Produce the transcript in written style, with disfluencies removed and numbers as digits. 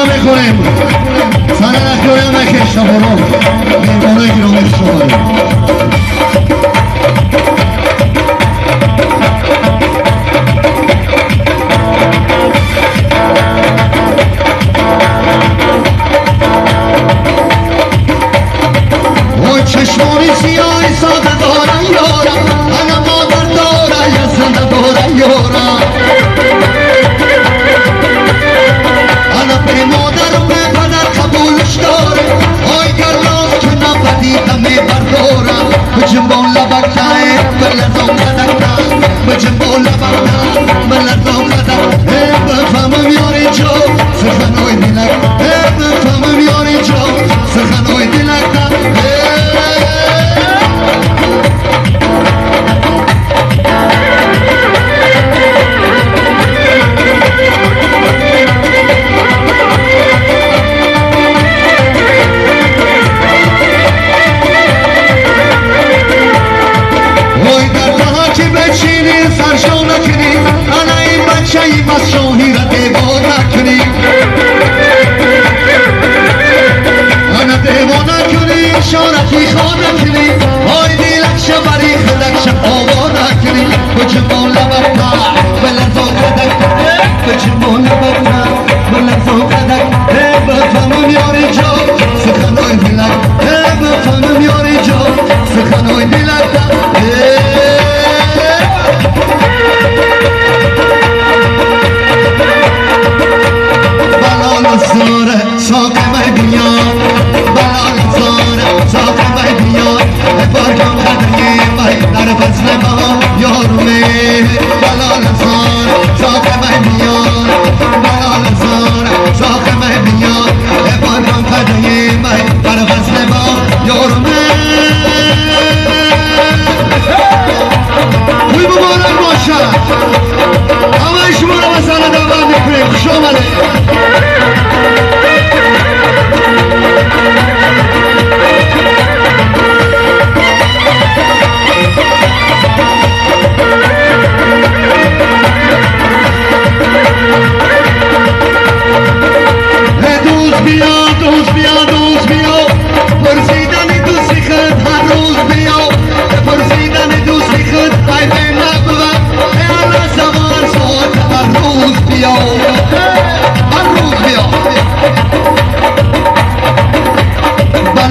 میخوریم سر نخوریم نکشتا برو میرمانه گرامی شما چشمانی سیاهی ساده دارن یارم انا مادر داره یا زنده داره یارم انا به مادر و به پدر قبولش داره آی گرلاز که نپدیدم بردارم بجنبان لبکتای بلدم قدکتای بجنبان لبکتای بلدم قدک بفهمم یاری جو سخنوی دلک بفهمم یاری جو سخنوی دلک پرسیدن دوستی خود هر روز بیا پرسیدن دوستی خود